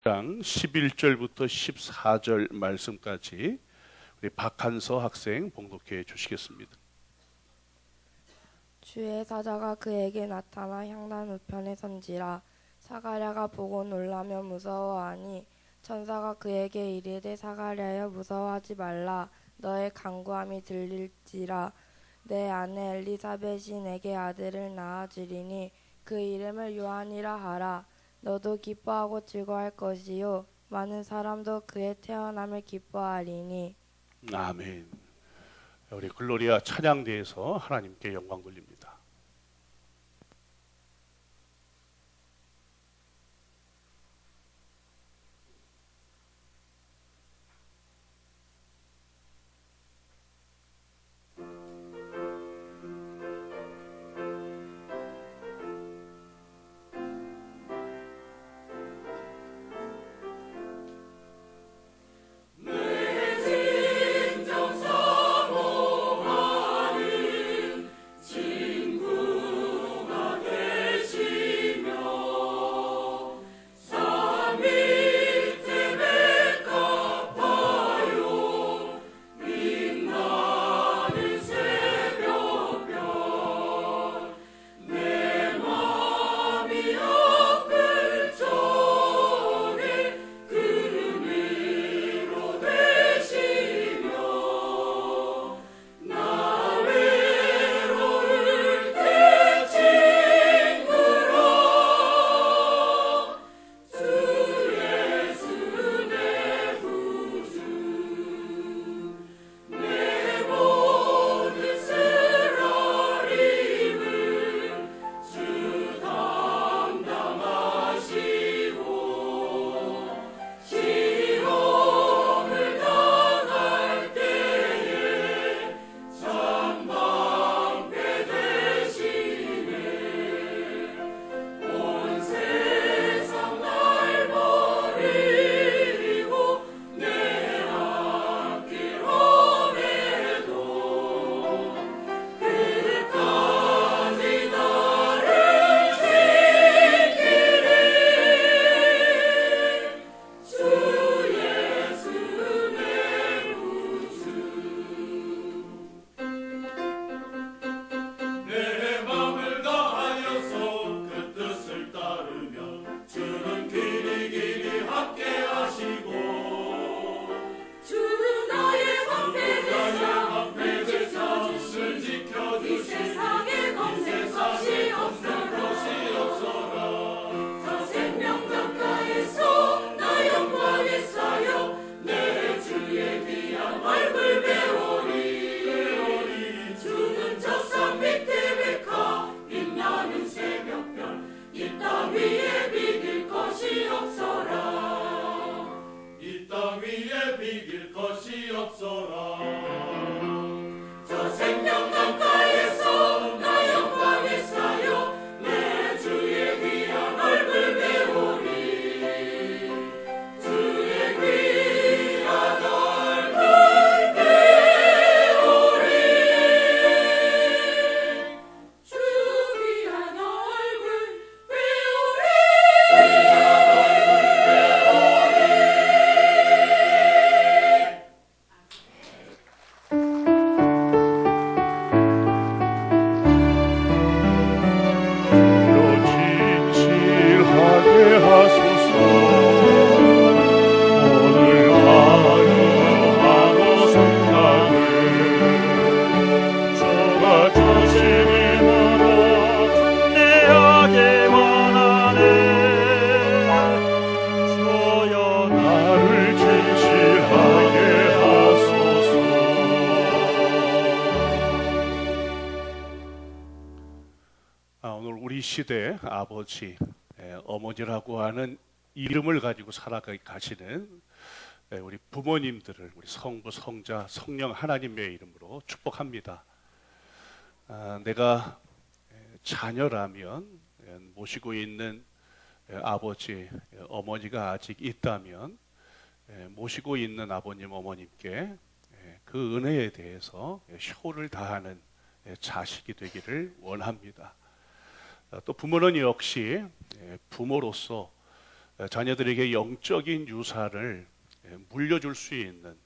6장 11절부터 14절 말씀까지 우리 박한서 학생 봉독해 주시겠습니다. 주의 사자가 그에게 나타나 향단 우편에 선지라. 사가랴가 보고 놀라며 무서워하니 천사가 그에게 이르되 사가랴여 무서워하지 말라. 너의 간구함이 들릴지라. 내 아내 엘리사벳이 내게 아들을 낳아주리니 그 이름을 요한이라 하라. 너도 기뻐하고 즐거워할 것이요 많은 사람도 그의 태어남을 기뻐하리니. 아멘. 우리 글로리아 찬양대에서 하나님께 영광 돌립니다. 오늘 우리 시대 아버지, 어머니라고 하는 이름을 가지고 살아가시는 우리 부모님들을 우리 성부, 성자, 성령 하나님의 이름으로 축복합니다. 내가 자녀라면 모시고 있는 아버지, 어머니가 아직 있다면 모시고 있는 아버님, 어머님께 그 은혜에 대해서 효를 다하는 자식이 되기를 원합니다. 또 부모는 역시 부모로서 자녀들에게 영적인 유산을 물려줄 수 있는,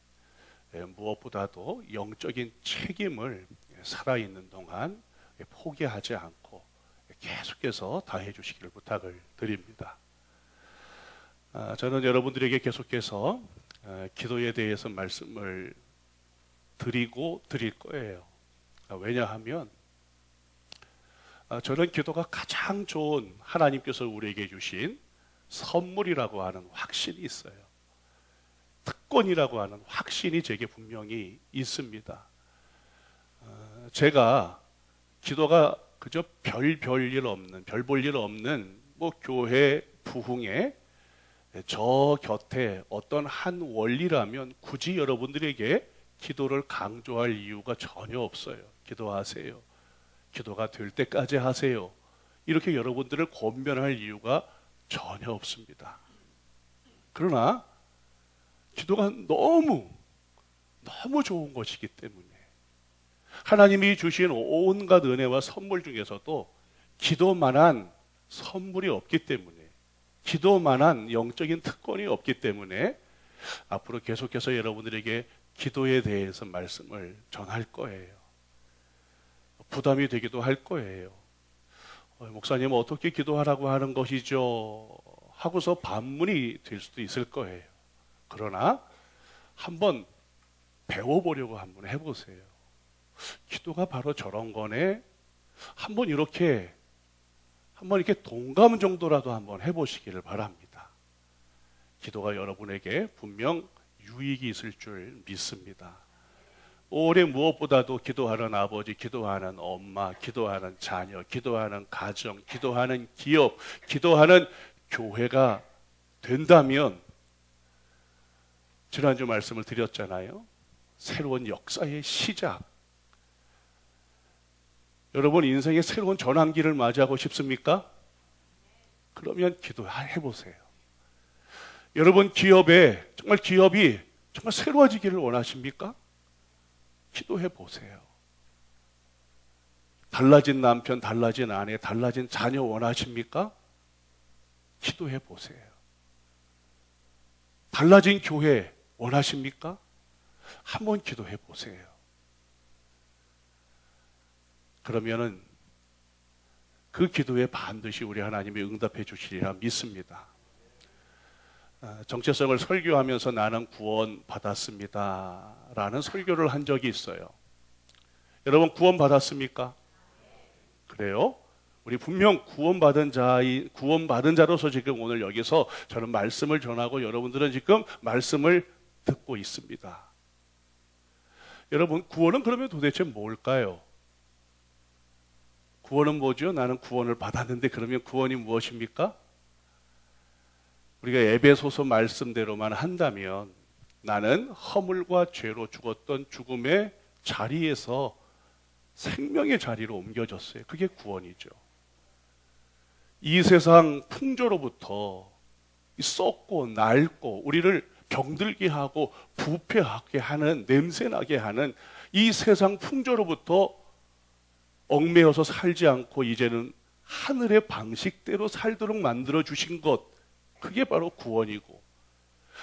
무엇보다도 영적인 책임을 살아있는 동안 포기하지 않고 계속해서 다해 주시기를 부탁을 드립니다. 저는 여러분들에게 계속해서 기도에 대해서 말씀을 드리고 드릴 거예요. 왜냐하면 저는 기도가 가장 좋은 하나님께서 우리에게 주신 선물이라고 하는 확신이 있어요. 특권이라고 하는 확신이 제게 분명히 있습니다. 제가 기도가 그저 별 볼 일 없는 뭐 교회 부흥에 저 곁에 어떤 한 원리라면 굳이 여러분들에게 기도를 강조할 이유가 전혀 없어요. 기도하세요. 기도가 될 때까지 하세요. 이렇게 여러분들을 권면할 이유가 전혀 없습니다. 그러나 기도가 너무 좋은 것이기 때문에 하나님이 주신 온갖 은혜와 선물 중에서도 기도만한 선물이 없기 때문에, 기도만한 영적인 특권이 없기 때문에 앞으로 계속해서 여러분들에게 기도에 대해서 말씀을 전할 거예요. 부담이 되기도 할 거예요. 목사님 어떻게 기도하라고 하는 것이죠? 하고서 반문이 될 수도 있을 거예요. 그러나 한번 배워보려고 한번 해보세요. 기도가 바로 저런 거네. 한번 이렇게 동감 정도라도 한번 해보시기를 바랍니다. 기도가 여러분에게 분명 유익이 있을 줄 믿습니다. 올해 무엇보다도 기도하는 아버지, 기도하는 엄마, 기도하는 자녀, 기도하는 가정, 기도하는 기업, 기도하는 교회가 된다면, 지난주 말씀을 드렸잖아요. 새로운 역사의 시작. 여러분 인생의 새로운 전환기를 맞이하고 싶습니까? 그러면 기도해보세요. 여러분 기업이 정말 새로워지기를 원하십니까? 기도해보세요. 달라진 남편, 달라진 아내, 달라진 자녀 원하십니까? 기도해보세요. 달라진 교회 원하십니까? 한번 기도해보세요. 그러면은 그 기도에 반드시 우리 하나님이 응답해 주시리라 믿습니다. 정체성을 설교하면서 나는 구원 받았습니다 라는 설교를 한 적이 있어요. 여러분 구원 받았습니까? 그래요? 우리 분명 구원받은 자로서 지금 오늘 여기서 저는 말씀을 전하고 여러분들은 지금 말씀을 듣고 있습니다. 여러분 구원은 그러면 도대체 뭘까요? 구원은 뭐죠? 나는 구원을 받았는데 그러면 구원이 무엇입니까? 우리가 에베소서 말씀대로만 한다면 나는 허물과 죄로 죽었던 죽음의 자리에서 생명의 자리로 옮겨졌어요. 그게 구원이죠. 이 세상 풍조로부터 썩고 낡고 우리를 병들게 하고 부패하게 하는, 냄새나게 하는 이 세상 풍조로부터 얽매여서 살지 않고 이제는 하늘의 방식대로 살도록 만들어 주신 것, 그게 바로 구원이고,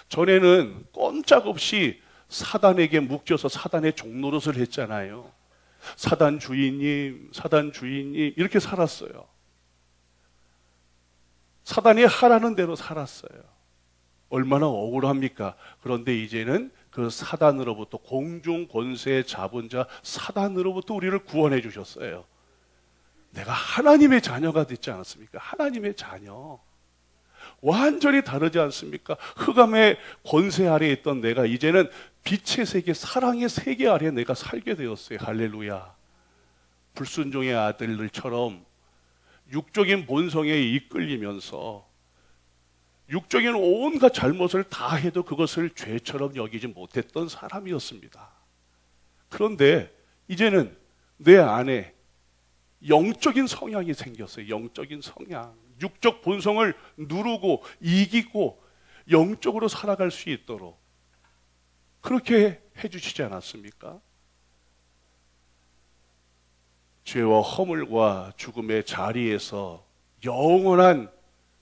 전에는 꼼짝없이 사단에게 묶여서 사단의 종노릇을 했잖아요. 사단 주인님 이렇게 살았어요. 사단이 하라는 대로 살았어요. 얼마나 억울합니까? 그런데 이제는 그 사단으로부터, 공중 권세 잡은 자 사단으로부터 우리를 구원해 주셨어요. 내가 하나님의 자녀가 됐지 않았습니까? 하나님의 자녀. 완전히 다르지 않습니까? 흑암의 권세 아래에 있던 내가 이제는 빛의 세계, 사랑의 세계 아래에 내가 살게 되었어요. 할렐루야. 불순종의 아들들처럼 육적인 본성에 이끌리면서 육적인 온갖 잘못을 다 해도 그것을 죄처럼 여기지 못했던 사람이었습니다. 그런데 이제는 내 안에 영적인 성향이 생겼어요. 영적인 성향. 육적 본성을 누르고 이기고 영적으로 살아갈 수 있도록 그렇게 해주시지 않았습니까? 죄와 허물과 죽음의 자리에서 영원한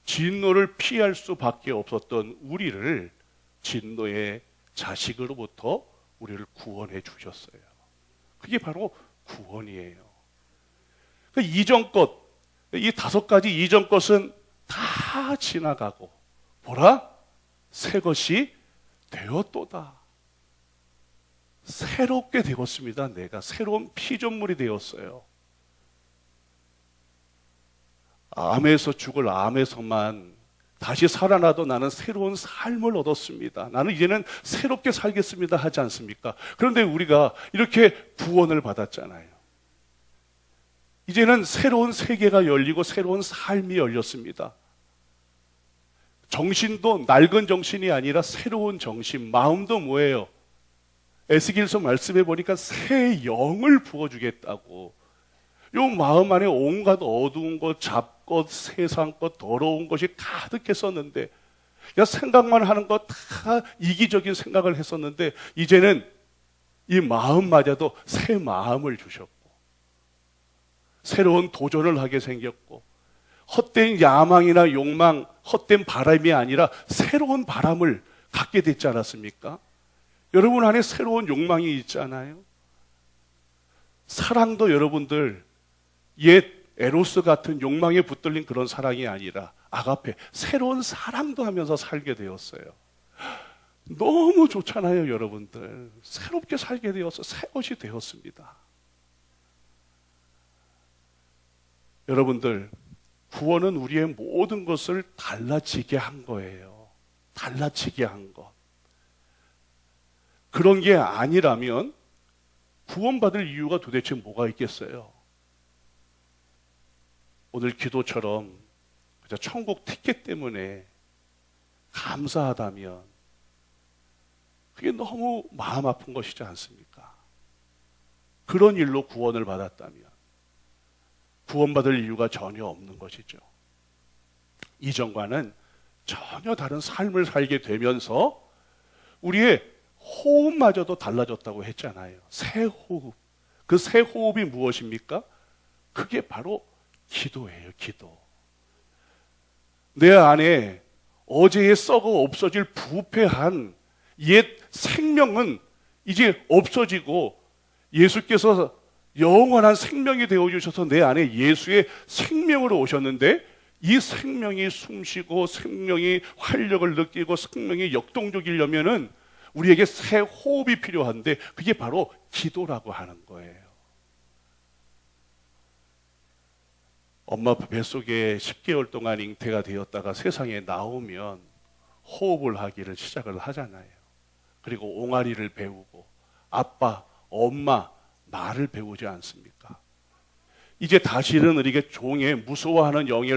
진노를 피할 수밖에 없었던 우리를 진노의 자식으로부터 우리를 구원해 주셨어요. 그게 바로 구원이에요. 그 이전 것, 이 5가지 이전 것은 다 지나가고 보라, 새 것이 되었도다. 새롭게 되었습니다. 내가 새로운 피조물이 되었어요. 암에서 죽을 암에서만 다시 살아나도 나는 새로운 삶을 얻었습니다. 나는 이제는 새롭게 살겠습니다 하지 않습니까? 그런데 우리가 이렇게 구원을 받았잖아요. 이제는 새로운 세계가 열리고 새로운 삶이 열렸습니다. 정신도 낡은 정신이 아니라 새로운 정신, 마음도 뭐예요? 에스겔서 말씀해 보니까 새 영을 부어주겠다고. 요 마음 안에 온갖 어두운 것, 잡것, 세상 것, 더러운 것이 가득했었는데, 그냥 생각만 하는 것 다 이기적인 생각을 했었는데, 이제는 이 마음마저도 새 마음을 주셨고, 새로운 도전을 하게 생겼고, 헛된 야망이나 욕망, 헛된 바람이 아니라 새로운 바람을 갖게 됐지 않았습니까? 여러분 안에 새로운 욕망이 있잖아요. 사랑도 여러분들 옛 에로스 같은 욕망에 붙들린 그런 사랑이 아니라 아가페, 새로운 사랑도 하면서 살게 되었어요. 너무 좋잖아요, 여러분들. 새롭게 살게 되어서 새 것이 되었습니다. 여러분들, 구원은 우리의 모든 것을 달라지게 한 거예요. 달라지게 한 것. 그런 게 아니라면 구원받을 이유가 도대체 뭐가 있겠어요? 오늘 기도처럼 천국 티켓 때문에 감사하다면 그게 너무 마음 아픈 것이지 않습니까? 그런 일로 구원을 받았다면 구원받을 이유가 전혀 없는 것이죠. 이전과는 전혀 다른 삶을 살게 되면서 우리의 호흡마저도 달라졌다고 했잖아요. 새 호흡. 그 새 호흡이 무엇입니까? 그게 바로 기도예요, 기도. 내 안에 어제의 썩어 없어질 부패한 옛 생명은 이제 없어지고 예수께서 영원한 생명이 되어주셔서 내 안에 예수의 생명으로 오셨는데 이 생명이 숨쉬고 생명이 활력을 느끼고 생명이 역동적이려면은 우리에게 새 호흡이 필요한데 그게 바로 기도라고 하는 거예요. 엄마 뱃속에 10개월 동안 잉태가 되었다가 세상에 나오면 호흡을 하기를 시작을 하잖아요. 그리고 옹알이를 배우고 아빠, 엄마, 나를 배우지 않습니까? 이제 다시는 우리에게 종의 무서워하는 종의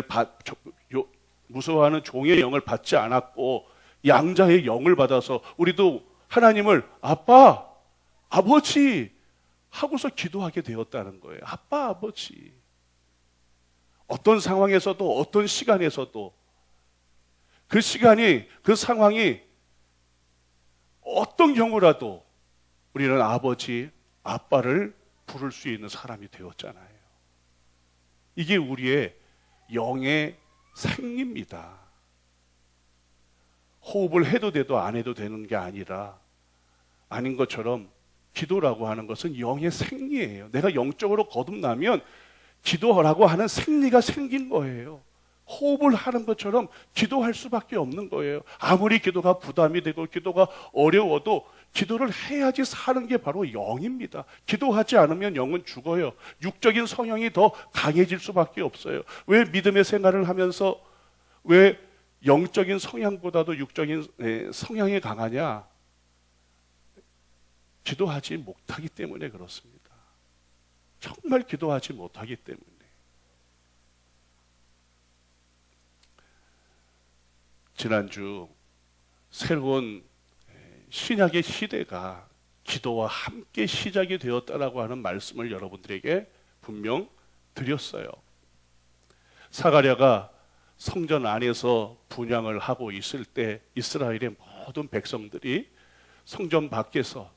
영을 받지 않았고 양자의 영을 받아서 우리도 하나님을 아빠, 아버지 하고서 기도하게 되었다는 거예요. 아빠, 아버지. 어떤 상황에서도 어떤 시간에서도 그 시간이 그 상황이 어떤 경우라도 우리는 아버지, 아빠를 부를 수 있는 사람이 되었잖아요. 이게 우리의 영의 생리입니다. 호흡을 해도 돼도 안 해도 되는 게 아니라 아닌 것처럼 기도라고 하는 것은 영의 생리예요. 내가 영적으로 거듭나면 기도라고 하는 생리가 생긴 거예요. 호흡을 하는 것처럼 기도할 수밖에 없는 거예요. 아무리 기도가 부담이 되고 기도가 어려워도 기도를 해야지 사는 게 바로 영입니다. 기도하지 않으면 영은 죽어요. 육적인 성향이 더 강해질 수밖에 없어요. 왜 믿음의 생활을 하면서 왜 영적인 성향보다도 육적인 성향이 강하냐? 기도하지 못하기 때문에 그렇습니다. 정말 기도하지 못하기 때문에. 지난주 새로운 신약의 시대가 기도와 함께 시작이 되었다라고 하는 말씀을 여러분들에게 분명 드렸어요. 사가랴가 성전 안에서 분향을 하고 있을 때 이스라엘의 모든 백성들이 성전 밖에서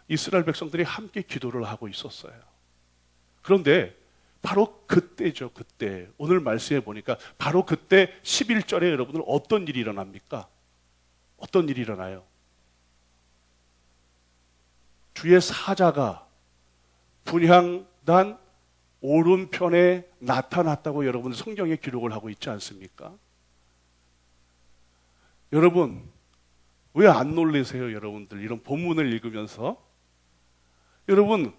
이스라엘 백성들이 함께 기도를 하고 있었어요. 그런데 바로 그때죠. 그때 오늘 말씀해 보니까 바로 그때 11절에 여러분들 어떤 일이 일어납니까? 어떤 일이 일어나요? 주의 사자가 분향단 오른편에 나타났다고 여러분 성경에 기록을 하고 있지 않습니까? 여러분 왜 안 놀라세요? 여러분들 이런 본문을 읽으면서 여러분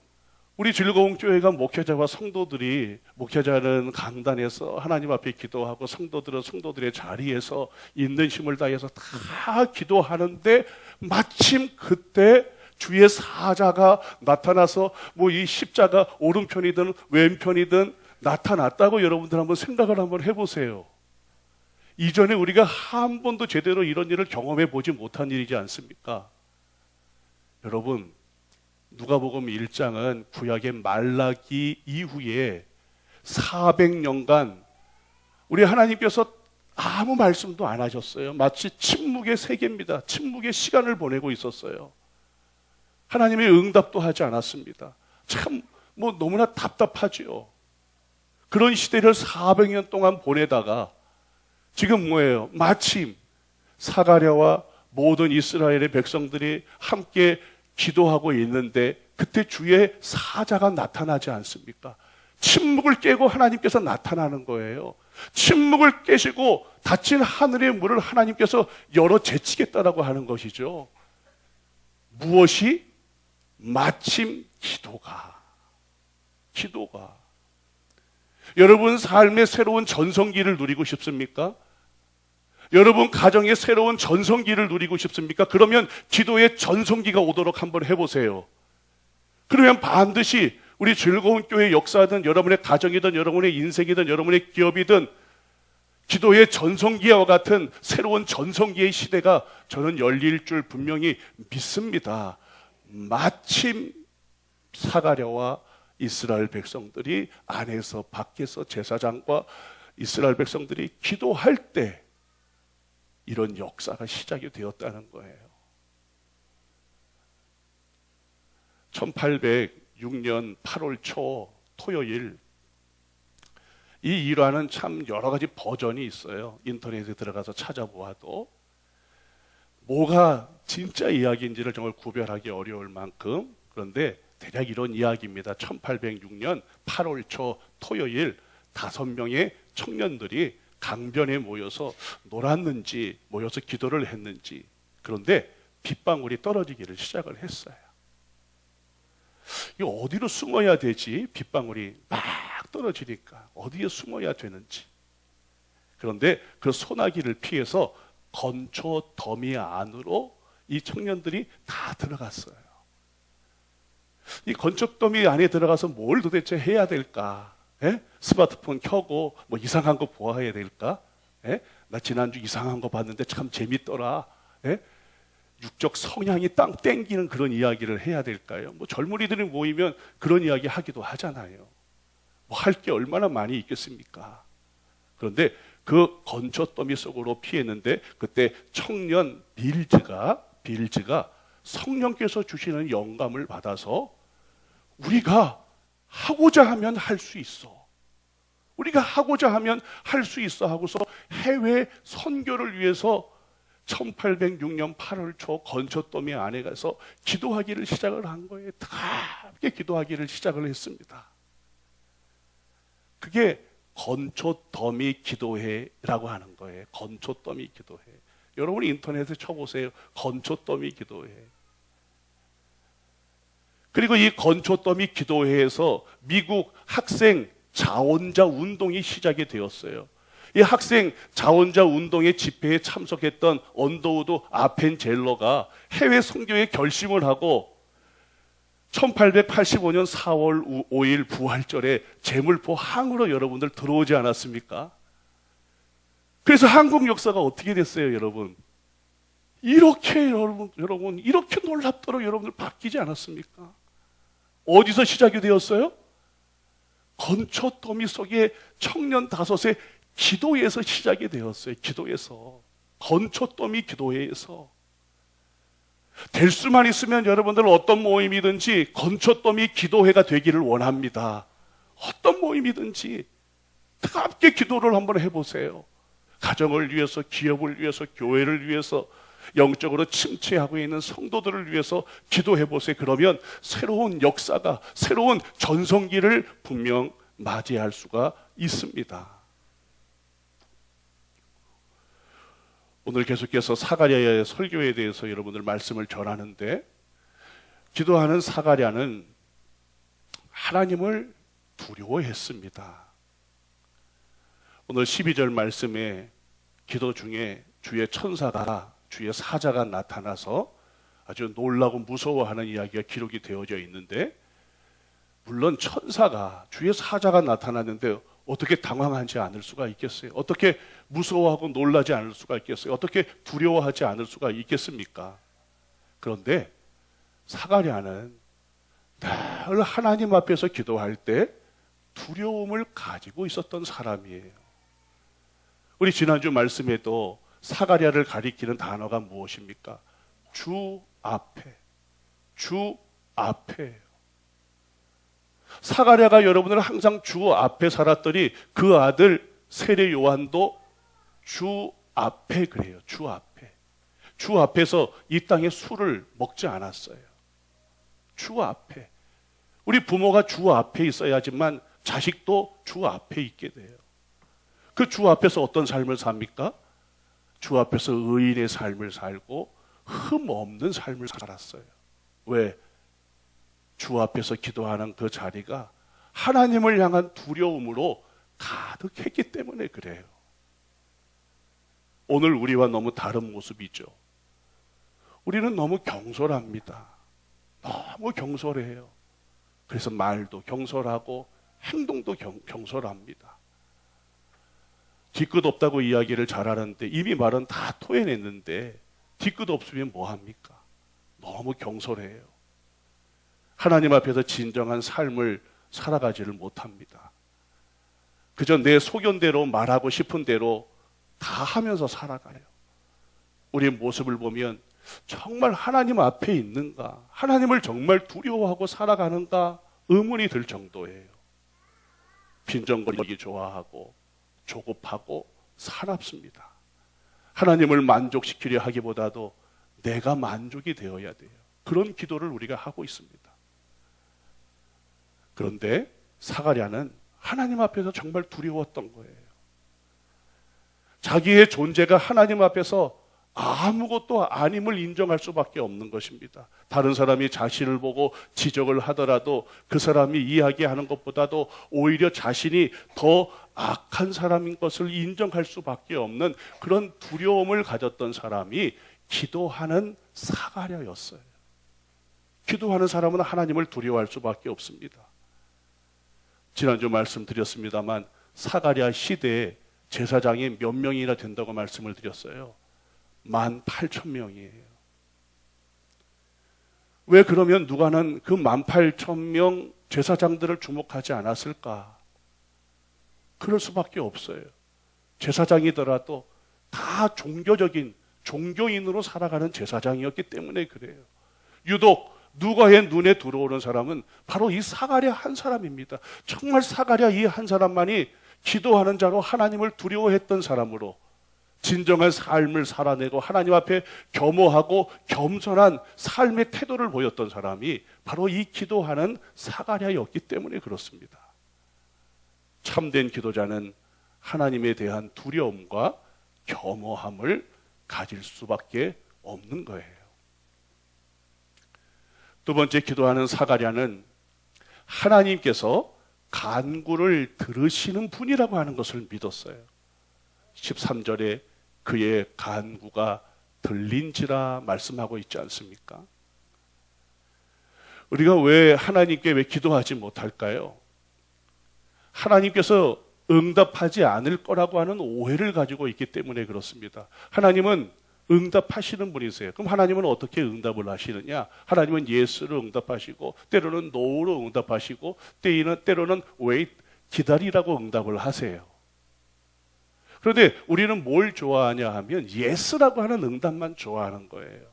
우리 즐거운 교회가 목회자와 성도들이 목회자는 강단에서 하나님 앞에 기도하고 성도들은 성도들의 자리에서 있는 힘을 다해서 다 기도하는데 마침 그때 주의 사자가 나타나서 뭐 이 십자가 오른편이든 왼편이든 나타났다고 여러분들 한번 생각을 한번 해보세요. 이전에 우리가 한 번도 제대로 이런 일을 경험해 보지 못한 일이지 않습니까? 여러분 누가복음 1장은 구약의 말라기 이후에 400년간 우리 하나님께서 아무 말씀도 안 하셨어요. 마치 침묵의 세계입니다. 침묵의 시간을 보내고 있었어요. 하나님의 응답도 하지 않았습니다. 참 뭐 너무나 답답하지요. 그런 시대를 400년 동안 보내다가 지금 뭐예요? 마침 사가랴와 모든 이스라엘의 백성들이 함께 기도하고 있는데 그때 주의 사자가 나타나지 않습니까? 침묵을 깨고 하나님께서 나타나는 거예요. 침묵을 깨시고 닫힌 하늘의 문을 하나님께서 열어 제치겠다라고 하는 것이죠. 무엇이? 마침 기도가. 여러분 삶의 새로운 전성기를 누리고 싶습니까? 여러분 가정의 새로운 전성기를 누리고 싶습니까? 그러면 기도의 전성기가 오도록 한번 해보세요. 그러면 반드시 우리 즐거운 교회 역사든 여러분의 가정이든 여러분의 인생이든 여러분의 기업이든 기도의 전성기와 같은 새로운 전성기의 시대가 저는 열릴 줄 분명히 믿습니다. 마침 사가랴와 이스라엘 백성들이 안에서 밖에서 제사장과 이스라엘 백성들이 기도할 때 이런 역사가 시작이 되었다는 거예요. 1806년 8월 초 토요일 이 일화는 참 여러 가지 버전이 있어요. 인터넷에 들어가서 찾아보아도 뭐가 진짜 이야기인지를 정말 구별하기 어려울 만큼 그런데 대략 이런 이야기입니다. 1806년 8월 초 토요일 5명의 청년들이 강변에 모여서 놀았는지 모여서 기도를 했는지 그런데 빗방울이 떨어지기를 시작을 했어요. 이거 어디로 숨어야 되지? 빗방울이 막 떨어지니까 어디에 숨어야 되는지. 그런데 그 소나기를 피해서 건초 더미 안으로 이 청년들이 다 들어갔어요. 이 건초 더미 안에 들어가서 뭘 도대체 해야 될까? 스마트폰 켜고 뭐 이상한 거 보아야 될까? 나 지난주 이상한 거 봤는데 참 재밌더라. 육적 성향이 땅 땡기는 그런 이야기를 해야 될까요? 뭐 젊은이들이 모이면 그런 이야기 하기도 하잖아요. 뭐 할 게 얼마나 많이 있겠습니까? 그런데 그 건초더미 속으로 피했는데 그때 청년 빌즈가 성령께서 주시는 영감을 받아서 우리가 하고자 하면 할 수 있어. 우리가 하고자 하면 할 수 있어 하고서 해외 선교를 위해서 1806년 8월 초 건초더미 안에 가서 기도하기를 시작을 한 거예요. 다 함께 기도하기를 시작을 했습니다. 그게 건초더미 기도회라고 하는 거예요. 건초더미 기도회. 여러분이 인터넷에 쳐보세요. 건초더미 기도회. 그리고 이 건초더미 기도회에서 미국 학생 자원자 운동이 시작이 되었어요. 이 학생 자원자 운동의 집회에 참석했던 언더우드 아펜젤러가 해외 선교에 결심을 하고 1885년 4월 5일 부활절에 제물포 항으로 여러분들 들어오지 않았습니까? 그래서 한국 역사가 어떻게 됐어요, 여러분? 이렇게 여러분 이렇게 놀랍도록 여러분들 바뀌지 않았습니까? 어디서 시작이 되었어요? 건초더미 속에 청년 5의 기도에서 시작이 되었어요. 기도에서. 건초더미 기도회에서. 될 수만 있으면 여러분들 어떤 모임이든지 건초더미 기도회가 되기를 원합니다. 어떤 모임이든지 뜨겁게 기도를 한번 해보세요. 가정을 위해서, 기업을 위해서, 교회를 위해서, 영적으로 침체하고 있는 성도들을 위해서 기도해보세요. 그러면 새로운 역사가, 새로운 전성기를 분명 맞이할 수가 있습니다. 오늘 계속해서 사가랴의 설교에 대해서 여러분들 말씀을 전하는데, 기도하는 사가랴는 하나님을 두려워했습니다. 오늘 12절 말씀에 기도 중에 주의 천사가, 주의 사자가 나타나서 아주 놀라고 무서워하는 이야기가 기록이 되어져 있는데, 물론 천사가, 주의 사자가 나타났는데 어떻게 당황하지 않을 수가 있겠어요? 어떻게 무서워하고 놀라지 않을 수가 있겠어요? 어떻게 두려워하지 않을 수가 있겠습니까? 그런데 사가랴는 늘 하나님 앞에서 기도할 때 두려움을 가지고 있었던 사람이에요. 우리 지난주 말씀에도 사가랴를 가리키는 단어가 무엇입니까? 주 앞에, 주 앞에예요. 사가랴가 여러분을 항상 주 앞에 살았더니 그 아들 세례 요한도 주 앞에 그래요. 주 앞에. 주 앞에서 이 땅의 술을 먹지 않았어요. 주 앞에. 우리 부모가 주 앞에 있어야지만 자식도 주 앞에 있게 돼요. 그 주 앞에서 어떤 삶을 삽니까? 주 앞에서 의인의 삶을 살고 흠 없는 삶을 살았어요. 왜? 주 앞에서 기도하는 그 자리가 하나님을 향한 두려움으로 가득했기 때문에 그래요. 오늘 우리와 너무 다른 모습이죠. 우리는 너무 경솔합니다. 너무 경솔해요. 그래서 말도 경솔하고 행동도 경솔합니다. 뒤끝 없다고 이야기를 잘하는데 이미 말은 다 토해냈는데 뒤끝 없으면 뭐합니까? 너무 경솔해요. 하나님 앞에서 진정한 삶을 살아가지를 못합니다. 그저 내 소견대로 말하고 싶은 대로 다 하면서 살아가요. 우리의 모습을 보면 정말 하나님 앞에 있는가? 하나님을 정말 두려워하고 살아가는가? 의문이 들 정도예요. 빈정거리기 좋아하고 조급하고 사납습니다. 하나님을 만족시키려 하기보다도 내가 만족이 되어야 돼요. 그런 기도를 우리가 하고 있습니다. 그런데 사가랴는 하나님 앞에서 정말 두려웠던 거예요. 자기의 존재가 하나님 앞에서 아무것도 아님을 인정할 수밖에 없는 것입니다. 다른 사람이 자신을 보고 지적을 하더라도 그 사람이 이야기하는 것보다도 오히려 자신이 더 악한 사람인 것을 인정할 수밖에 없는 그런 두려움을 가졌던 사람이 기도하는 사가랴였어요. 기도하는 사람은 하나님을 두려워할 수밖에 없습니다. 지난주 말씀드렸습니다만 사가랴 시대에 제사장이 몇 명이나 된다고 말씀을 드렸어요. 18,000명이에요. 왜 그러면 누가는 그 18,000명 제사장들을 주목하지 않았을까? 그럴 수밖에 없어요. 제사장이더라도 다 종교적인 종교인으로 살아가는 제사장이었기 때문에 그래요. 유독 누가의 눈에 들어오는 사람은 바로 이 사가랴 한 사람입니다. 정말 사가랴 이 한 사람만이 기도하는 자로 하나님을 두려워했던 사람으로 진정한 삶을 살아내고 하나님 앞에 겸허하고 겸손한 삶의 태도를 보였던 사람이 바로 이 기도하는 사가랴였기 때문에 그렇습니다. 참된 기도자는 하나님에 대한 두려움과 겸허함을 가질 수밖에 없는 거예요. 두 번째, 기도하는 사가랴는 하나님께서 간구를 들으시는 분이라고 하는 것을 믿었어요. 13절에 그의 간구가 들린지라 말씀하고 있지 않습니까? 우리가 왜 하나님께 왜 기도하지 못할까요? 하나님께서 응답하지 않을 거라고 하는 오해를 가지고 있기 때문에 그렇습니다. 하나님은 응답하시는 분이세요. 그럼 하나님은 어떻게 응답을 하시느냐? 하나님은 예스로 응답하시고 때로는 노로 응답하시고 때로는 wait, 기다리라고 응답을 하세요. 그런데 우리는 뭘 좋아하냐 하면 예스라고 하는 응답만 좋아하는 거예요.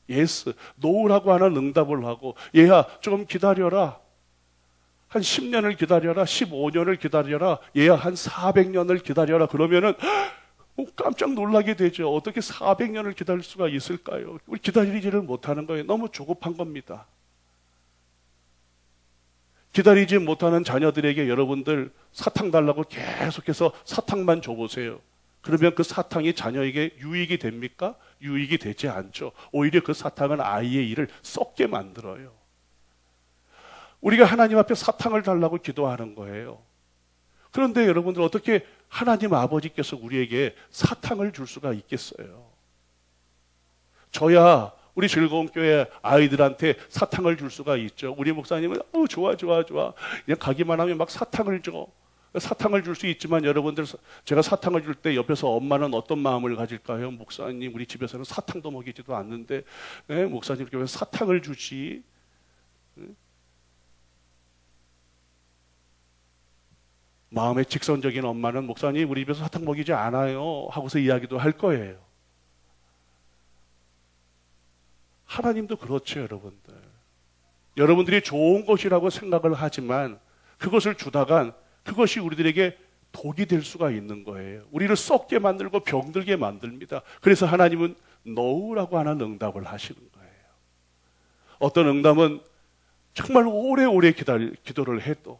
예스, 노라고 하는 응답을 하고 얘야 좀 기다려라. 한 10년을 기다려라, 15년을 기다려라, 얘야 한 400년을 기다려라 그러면은 깜짝 놀라게 되죠. 어떻게 400년을 기다릴 수가 있을까요? 우리 기다리지를 못하는 거예요. 너무 조급한 겁니다. 기다리지 못하는 자녀들에게 여러분들 사탕 달라고 계속해서 사탕만 줘보세요. 그러면 그 사탕이 자녀에게 유익이 됩니까? 유익이 되지 않죠. 오히려 그 사탕은 아이의 일을 썩게 만들어요. 우리가 하나님 앞에 사탕을 달라고 기도하는 거예요. 그런데 여러분들 어떻게 하나님 아버지께서 우리에게 사탕을 줄 수가 있겠어요? 저야 우리 즐거운 교회 아이들한테 사탕을 줄 수가 있죠. 우리 목사님은 좋아 그냥 가기만 하면 막 사탕을 줘. 사탕을 줄 수 있지만 여러분들 제가 사탕을 줄 때 옆에서 엄마는 어떤 마음을 가질까요? 목사님 우리 집에서는 사탕도 먹이지도 않는데 목사님께 왜 사탕을 주지? 마음의 직선적인 엄마는 목사님 우리 집에서 사탕 먹이지 않아요 하고서 이야기도 할 거예요. 하나님도 그렇죠, 여러분들. 여러분들이 좋은 것이라고 생각을 하지만 그것을 주다간 그것이 우리들에게 독이 될 수가 있는 거예요. 우리를 썩게 만들고 병들게 만듭니다. 그래서 하나님은 노우라고 하는 응답을 하시는 거예요. 어떤 응답은 정말 오래오래 기도를 해도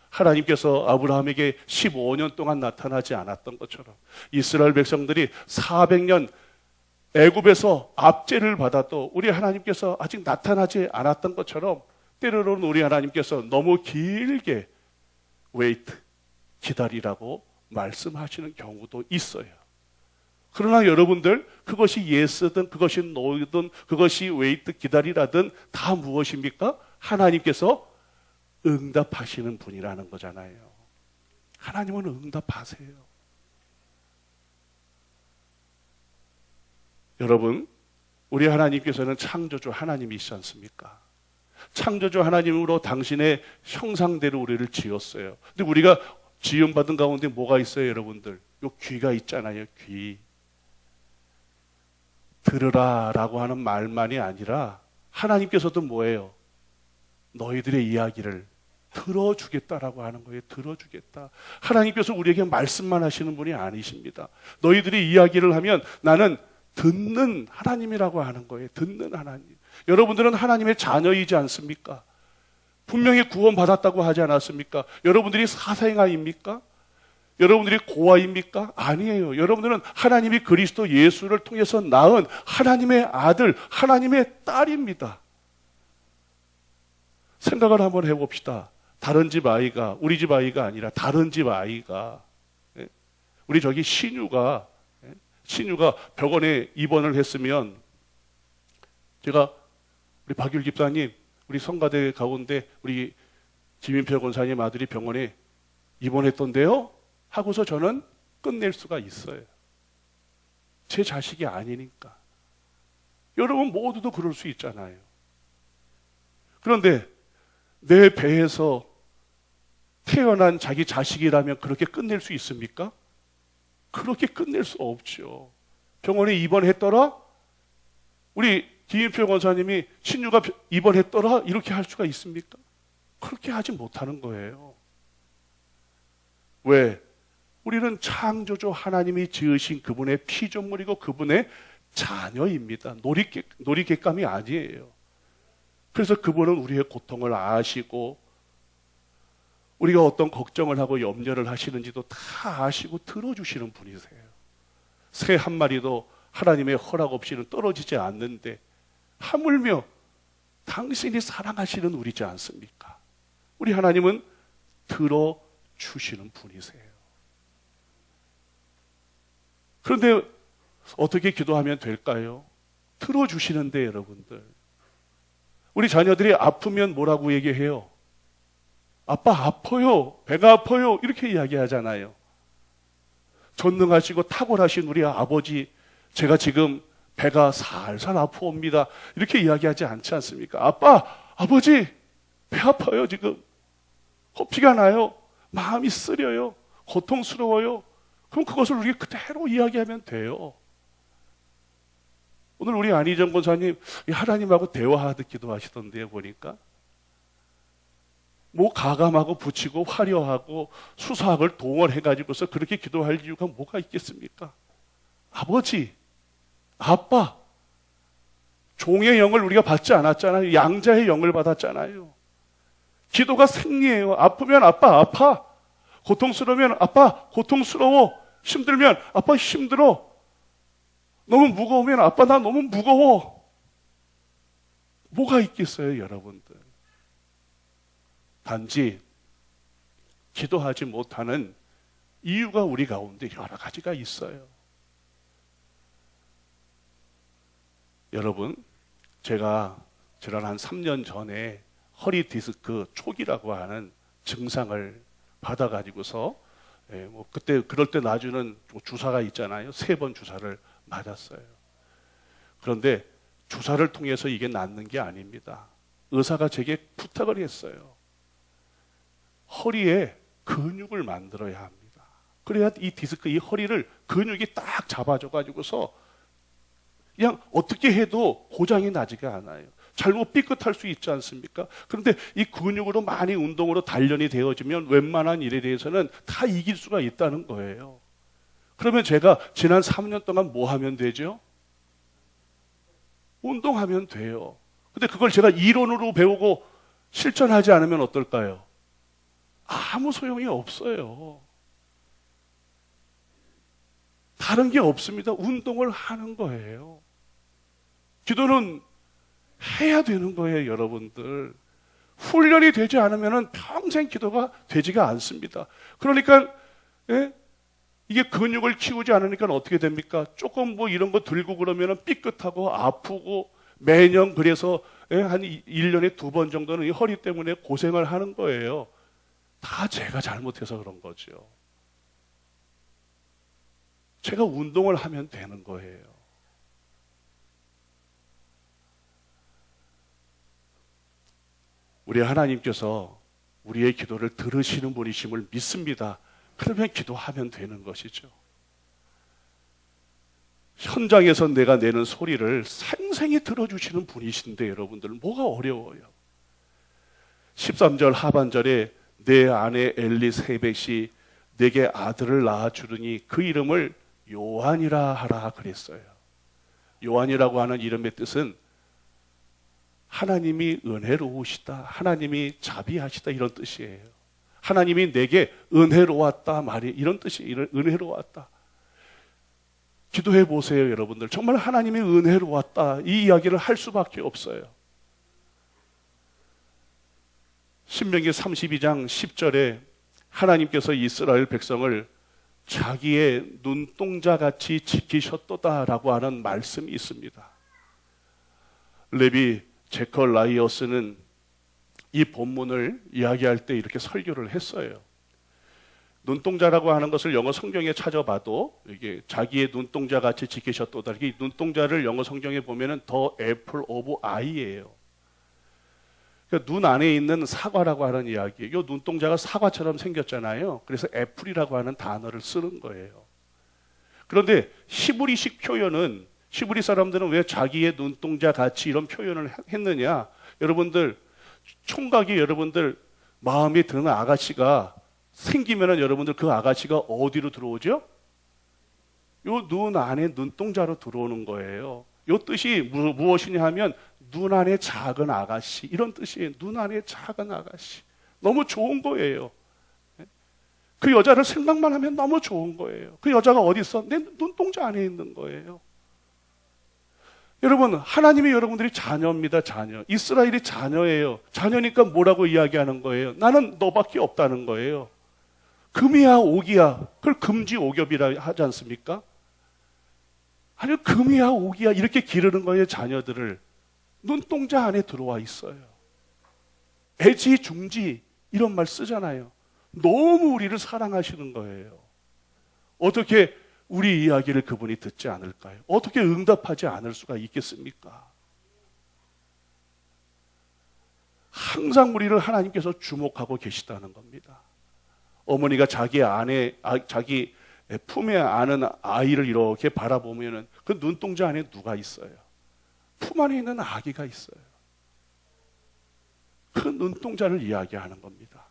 하나님께서 아브라함에게 15년 동안 나타나지 않았던 것처럼 이스라엘 백성들이 400년 애굽에서 압제를 받아도 우리 하나님께서 아직 나타나지 않았던 것처럼 때로는 우리 하나님께서 너무 길게 기다리라고 말씀하시는 경우도 있어요. 그러나 여러분들 그것이 예스든 그것이 노든 그것이 기다리라든 다 무엇입니까? 하나님께서 응답하시는 분이라는 거잖아요. 하나님은 응답하세요. 여러분, 우리 하나님께서는 창조주 하나님이시지 않습니까? 창조주 하나님으로 당신의 형상대로 우리를 지었어요. 근데 우리가 지음받은 가운데 뭐가 있어요, 여러분들? 요 귀가 있잖아요, 귀. 들으라 라고 하는 말만이 아니라 하나님께서도 뭐예요? 너희들의 이야기를 들어주겠다라고 하는 거예요. 들어주겠다. 하나님께서 우리에게 말씀만 하시는 분이 아니십니다. 너희들이 이야기를 하면 나는 듣는 하나님이라고 하는 거예요. 듣는 하나님. 여러분들은 하나님의 자녀이지 않습니까? 분명히 구원받았다고 하지 않았습니까? 여러분들이 사생아입니까? 여러분들이 고아입니까? 아니에요. 여러분들은 하나님이 그리스도 예수를 통해서 낳은 하나님의 아들, 하나님의 딸입니다. 생각을 한번 해봅시다. 다른 집 아이가, 우리 집 아이가 아니라 다른 집 아이가, 우리 저기 신유가 병원에 입원을 했으면 제가 우리 박율 집사님, 우리 성가대 가운데 우리 지민표 권사님 아들이 병원에 입원했던데요? 하고서 저는 끝낼 수가 있어요. 제 자식이 아니니까. 여러분 모두도 그럴 수 있잖아요. 그런데 내 배에서 태어난 자기 자식이라면 그렇게 끝낼 수 있습니까? 그렇게 끝낼 수 없죠. 병원에 입원했더라? 우리 김인표 권사님이 신유가 입원했더라? 이렇게 할 수가 있습니까? 그렇게 하지 못하는 거예요. 왜? 우리는 창조주 하나님이 지으신 그분의 피조물이고 그분의 자녀입니다. 놀이객감이 아니에요. 그래서 그분은 우리의 고통을 아시고 우리가 어떤 걱정을 하고 염려를 하시는지도 다 아시고 들어주시는 분이세요. 새 한 마리도 하나님의 허락 없이는 떨어지지 않는데 하물며 당신이 사랑하시는 우리지 않습니까? 우리 하나님은 들어주시는 분이세요. 그런데 어떻게 기도하면 될까요? 들어주시는데 여러분들. 우리 자녀들이 아프면 뭐라고 얘기해요? 아빠 아파요. 배가 아파요. 이렇게 이야기하잖아요. 전능하시고 탁월하신 우리 아버지, 제가 지금 배가 살살 아프옵니다. 이렇게 이야기하지 않지 않습니까? 아빠, 아버지, 배 아파요 지금. 피가 나요. 마음이 쓰려요. 고통스러워요. 그럼 그것을 우리가 그대로 이야기하면 돼요. 오늘 우리 안희정 권사님 하나님하고 대화하듯 기도하시던데요, 보니까. 뭐 가감하고 붙이고 화려하고 수사학을 동원해가지고서 그렇게 기도할 이유가 뭐가 있겠습니까? 아버지, 아빠, 종의 영을 우리가 받지 않았잖아요. 양자의 영을 받았잖아요. 기도가 생리예요. 아프면 아빠 아파, 고통스러우면 아빠 고통스러워, 힘들면 아빠 힘들어, 너무 무거우면 아빠 나 너무 무거워. 뭐가 있겠어요, 여러분들? 단지 기도하지 못하는 이유가 우리 가운데 여러 가지가 있어요. 여러분, 제가 지난 한 3년 전에 허리 디스크 초기라고 하는 증상을 받아가지고서 그때 그럴 때 놔주는 주사가 있잖아요. 3번 주사를 맞았어요. 그런데 주사를 통해서 이게 낫는 게 아닙니다. 의사가 제게 부탁을 했어요. 허리에 근육을 만들어야 합니다. 그래야 이 디스크, 이 허리를 근육이 딱 잡아줘가지고서 그냥 어떻게 해도 고장이 나지가 않아요. 잘못 삐끗할 수 있지 않습니까? 그런데 이 근육으로 많이 운동으로 단련이 되어지면 웬만한 일에 대해서는 다 이길 수가 있다는 거예요. 그러면 제가 지난 3년 동안 뭐 하면 되죠? 운동하면 돼요. 근데 그걸 제가 이론으로 배우고 실천하지 않으면 어떨까요? 아무 소용이 없어요. 다른 게 없습니다. 운동을 하는 거예요. 기도는 해야 되는 거예요, 여러분들. 훈련이 되지 않으면 평생 기도가 되지가 않습니다. 그러니까 이게 근육을 키우지 않으니까 어떻게 됩니까? 조금 뭐 이런 거 들고 그러면 삐끗하고 아프고 매년 그래서 한 1년에 2번 정도는 이 허리 때문에 고생을 하는 거예요. 다 제가 잘못해서 그런 거죠. 제가 운동을 하면 되는 거예요. 우리 하나님께서 우리의 기도를 들으시는 분이심을 믿습니다. 그러면 기도하면 되는 것이죠. 현장에서 내가 내는 소리를 생생히 들어주시는 분이신데 여러분들 뭐가 어려워요? 13절 하반절에 내 아내 엘리세벳이 내게 아들을 낳아주르니 그 이름을 요한이라 하라 그랬어요. 요한이라고 하는 이름의 뜻은 하나님이 은혜로우시다, 하나님이 자비하시다 이런 뜻이에요. 하나님이 내게 은혜로웠다 말이 이런 뜻이에요. 은혜로웠다. 기도해 보세요, 여러분들. 정말 하나님이 은혜로웠다 이 이야기를 할 수밖에 없어요. 신명기 32장 10절에 하나님께서 이스라엘 백성을 자기의 눈동자같이 지키셨도다라고 하는 말씀이 있습니다. 레비 제컬라이어스는 이 본문을 이야기할 때 이렇게 설교를 했어요. 눈동자라고 하는 것을 영어 성경에 찾아봐도 이게 자기의 눈동자같이 지키셨도다. 이 눈동자를 영어 성경에 보면은 the apple of eye예요. 그러니까 눈 안에 있는 사과라고 하는 이야기예요. 이 눈동자가 사과처럼 생겼잖아요. 그래서 애플이라고 하는 단어를 쓰는 거예요. 그런데 히브리식 표현은 히브리 사람들은 왜 자기의 눈동자 같이 이런 표현을 했느냐? 여러분들 총각이 여러분들 마음에 드는 아가씨가 생기면은 여러분들 그 아가씨가 어디로 들어오죠? 요 눈 안에 눈동자로 들어오는 거예요. 요 뜻이 무엇이냐 하면 눈 안에 작은 아가씨 이런 뜻이에요. 눈 안에 작은 아가씨. 너무 좋은 거예요. 그 여자를 생각만 하면 너무 좋은 거예요. 그 여자가 어디 있어? 내 눈동자 안에 있는 거예요. 여러분, 하나님이 여러분들이 자녀입니다. 자녀. 이스라엘이 자녀예요. 자녀니까 뭐라고 이야기하는 거예요? 나는 너밖에 없다는 거예요. 금이야 옥이야. 그걸 금지옥엽이라 하지 않습니까? 아니 금이야 옥이야 이렇게 기르는 거예요. 자녀들을. 눈동자 안에 들어와 있어요. 애지중지 이런 말 쓰잖아요. 너무 우리를 사랑하시는 거예요. 어떻게 우리 이야기를 그분이 듣지 않을까요? 어떻게 응답하지 않을 수가 있겠습니까? 항상 우리를 하나님께서 주목하고 계시다는 겁니다. 어머니가 자기 품에 안은 아이를 이렇게 바라보면은 그 눈동자 안에 누가 있어요? 품 안에 있는 아기가 있어요. 그 눈동자를 이야기하는 겁니다.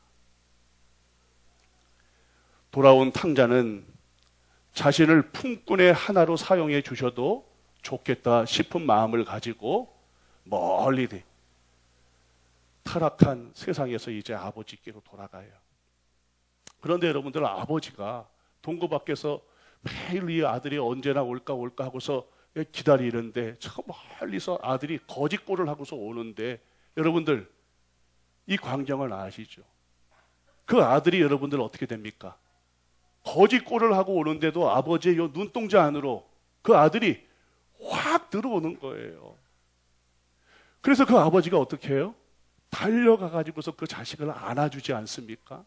돌아온 탕자는 자신을 품꾼의 하나로 사용해 주셔도 좋겠다 싶은 마음을 가지고 멀리 타락한 세상에서 이제 아버지께로 돌아가요. 그런데 여러분들, 아버지가 동거 밖에서 매일 이 아들이 언제나 올까 하고서 기다리는데, 저 멀리서 아들이 거짓골을 하고서 오는데, 여러분들 이 광경을 아시죠? 그 아들이 여러분들 어떻게 됩니까? 거짓골을 하고 오는데도 아버지의 요 눈동자 안으로 그 아들이 확 들어오는 거예요. 그래서 그 아버지가 어떻게 해요? 달려가 가지고서 그 자식을 안아주지 않습니까?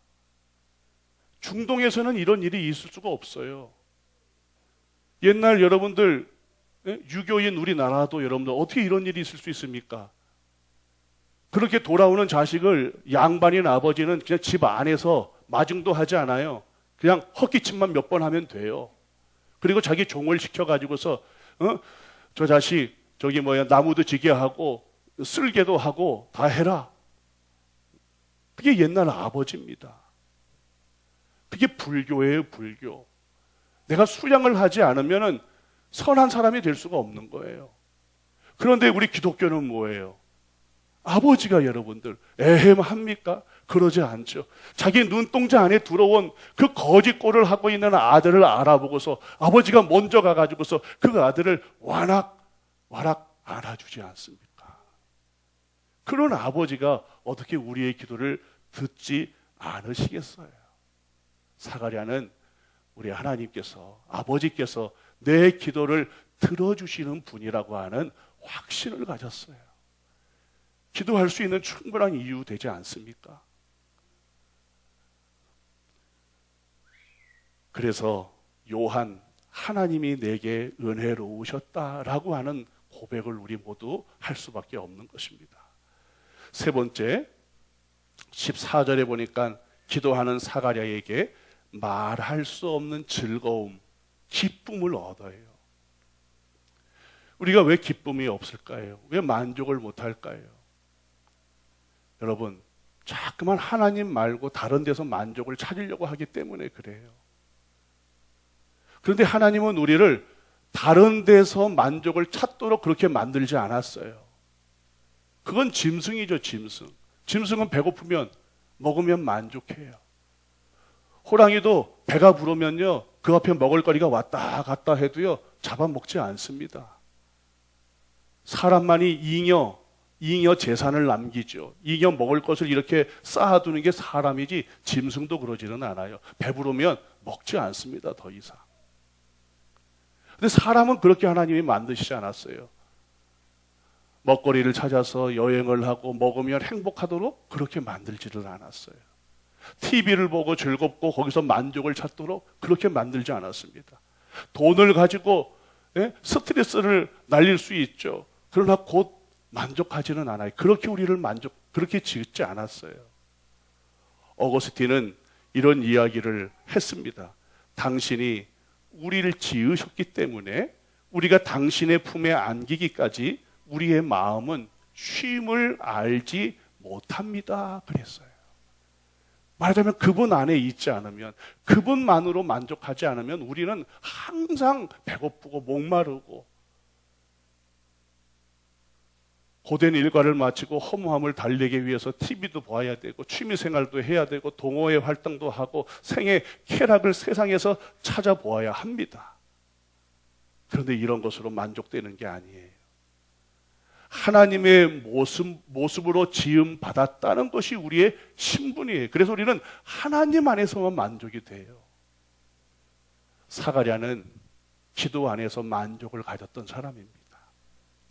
중동에서는 이런 일이 있을 수가 없어요. 옛날 여러분들, 유교인 우리나라도 여러분들 어떻게 이런 일이 있을 수 있습니까? 그렇게 돌아오는 자식을 양반인 아버지는 그냥 집 안에서 마중도 하지 않아요. 그냥 헛기침만 몇 번 하면 돼요. 그리고 자기 종을 시켜가지고서 저 자식 나무도 지게 하고 쓸개도 하고 다 해라. 그게 옛날 아버지입니다. 그게 불교예요, 불교. 내가 수양을 하지 않으면 선한 사람이 될 수가 없는 거예요. 그런데 우리 기독교는 뭐예요? 아버지가 여러분들 애헴합니까? 그러지 않죠. 자기 눈동자 안에 들어온 그 거짓골을 하고 있는 아들을 알아보고서 아버지가 먼저 가가지고서 그 아들을 와락 안아주지 않습니까? 그런 아버지가 어떻게 우리의 기도를 듣지 않으시겠어요? 사가랴는 우리 하나님께서, 아버지께서 내 기도를 들어주시는 분이라고 하는 확신을 가졌어요. 기도할 수 있는 충분한 이유 되지 않습니까? 그래서 요한, 하나님이 내게 은혜로우셨다라고 하는 고백을 우리 모두 할 수밖에 없는 것입니다. 세 번째, 14절에 보니까 기도하는 사가랴에게 말할 수 없는 즐거움, 기쁨을 얻어요. 우리가 왜 기쁨이 없을까요? 왜 만족을 못할까요? 여러분, 자꾸만 하나님 말고 다른 데서 만족을 찾으려고 하기 때문에 그래요. 그런데 하나님은 우리를 다른 데서 만족을 찾도록 그렇게 만들지 않았어요. 그건 짐승이죠, 짐승. 짐승은 배고프면 먹으면 만족해요. 호랑이도 배가 부르면요, 그 앞에 먹을거리가 왔다 갔다 해도요, 잡아먹지 않습니다. 사람만이 잉여 재산을 남기죠. 잉여 먹을 것을 이렇게 쌓아두는 게 사람이지 짐승도 그러지는 않아요. 배부르면 먹지 않습니다, 더 이상. 근데 사람은 그렇게 하나님이 만드시지 않았어요. 먹거리를 찾아서 여행을 하고 먹으면 행복하도록 그렇게 만들지를 않았어요. TV를 보고 즐겁고 거기서 만족을 찾도록 그렇게 만들지 않았습니다. 돈을 가지고 스트레스를 날릴 수 있죠. 그러나 곧 만족하지는 않아요. 그렇게 우리를 그렇게 지었지 않았어요. 어거스틴은 이런 이야기를 했습니다. 당신이 우리를 지으셨기 때문에 우리가 당신의 품에 안기기까지 우리의 마음은 쉼을 알지 못합니다. 그랬어요. 말하자면 그분 안에 있지 않으면, 그분만으로 만족하지 않으면 우리는 항상 배고프고 목마르고 고된 일과를 마치고 허무함을 달래기 위해서 TV도 봐야 되고 취미생활도 해야 되고 동호회 활동도 하고 생의 쾌락을 세상에서 찾아보아야 합니다. 그런데 이런 것으로 만족되는 게 아니에요. 하나님의 모습으로 지음 받았다는 것이 우리의 신분이에요. 그래서 우리는 하나님 안에서만 만족이 돼요. 사가랴는 기도 안에서 만족을 가졌던 사람입니다.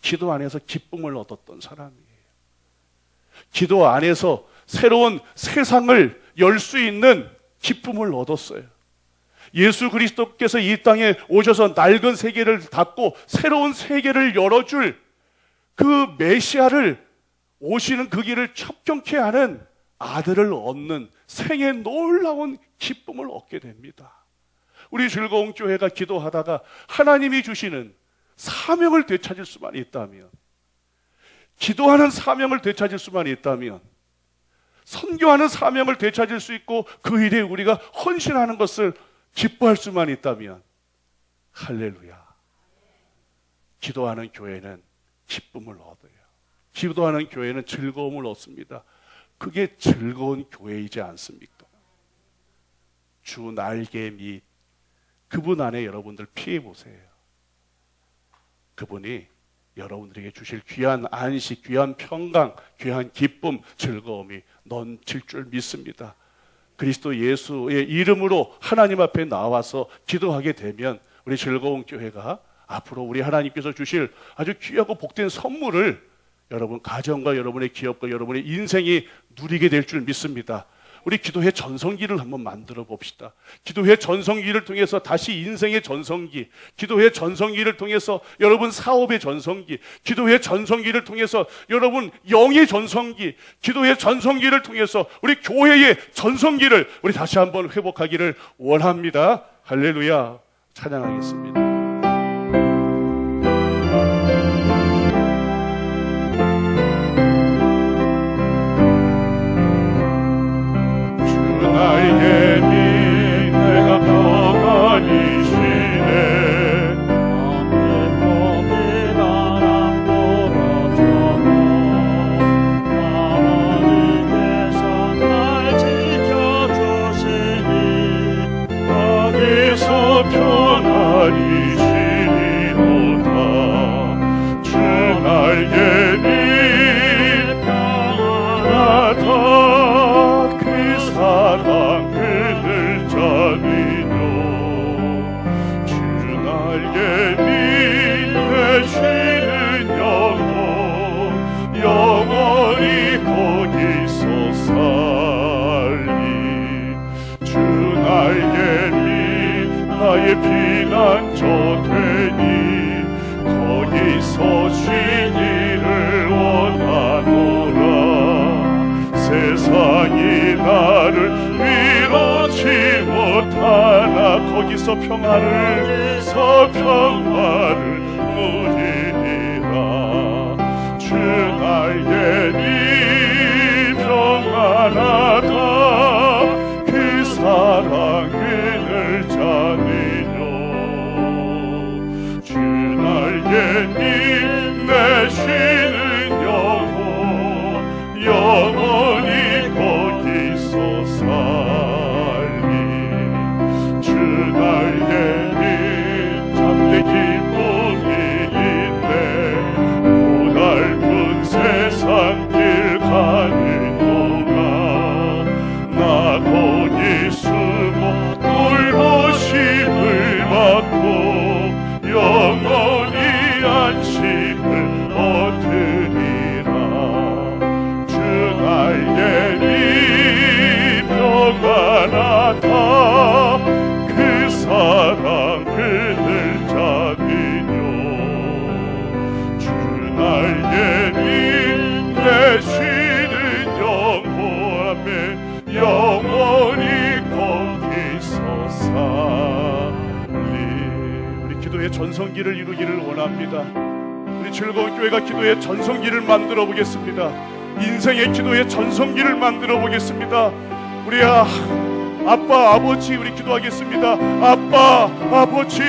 기도 안에서 기쁨을 얻었던 사람이에요. 기도 안에서 새로운 세상을 열 수 있는 기쁨을 얻었어요. 예수 그리스도께서 이 땅에 오셔서 낡은 세계를 닫고 새로운 세계를 열어줄 그 메시아를 오시는 그 길을 첩경케 하는 아들을 얻는 생의 놀라운 기쁨을 얻게 됩니다. 우리 즐거운 교회가 기도하다가 하나님이 주시는 사명을 되찾을 수만 있다면, 기도하는 사명을 되찾을 수만 있다면 선교하는 사명을 되찾을 수 있고 그 일에 우리가 헌신하는 것을 기뻐할 수만 있다면 할렐루야. 기도하는 교회는 기쁨을 얻어요. 기도하는 교회는 즐거움을 얻습니다. 그게 즐거운 교회이지 않습니까? 주 날개 밑 그분 안에 여러분들 피해 보세요. 그분이 여러분들에게 주실 귀한 안식, 귀한 평강, 귀한 기쁨, 즐거움이 넘칠 줄 믿습니다. 그리스도 예수의 이름으로 하나님 앞에 나와서 기도하게 되면 우리 즐거운 교회가 앞으로 우리 하나님께서 주실 아주 귀하고 복된 선물을 여러분 가정과 여러분의 기업과 여러분의 인생이 누리게 될 줄 믿습니다. 우리 기도회 전성기를 한번 만들어 봅시다. 기도회 전성기를 통해서 다시 인생의 전성기, 기도회 전성기를 통해서 여러분 사업의 전성기, 기도회 전성기를 통해서 여러분 영의 전성기, 기도회 전성기를 통해서 우리 교회의 전성기를 우리 다시 한번 회복하기를 원합니다. 할렐루야. 찬양하겠습니다. 나에게 미 내가 평안이시네 앞에 법이 바람 불어져도 하나님께서 날 지켜주시니 거기서 평안히 쉬리로다 주 날개 미 평안하다 사랑 그늘 자니요 주 날개 밑에 쉬는 영혼 영원히 거기서 살리 주 날개 밑 나의 피난처 되니 거기서 쉬기를 원하노라 세상이 나를 위로치 못하나 거기서 평안을 누리리라 주 날개 니 평안하다 그 사랑 그늘 자니요 주 날개 니 내 쉬는 영혼 영원히 거기서 살리 주 날개 참된 기쁨이 있네 고달픈 세상 길 가는 동안 나 거기 숨어 꿀보심을 받고 영원히 안식을 얻으리라 날개니 평안하다 그 사랑 그늘 자니요 주 날개니 내 쉬는 영혼에 영원히 거기서 살리 우리 기도의 전성기를 이루기를 원합니다. 우리 즐거운 교회가 기도의 전성기를 만들어 보겠습니다. 인생의 기도의 전성기를 만들어 보겠습니다. 우리 아빠 아버지 우리 기도하겠습니다. 아빠 아버지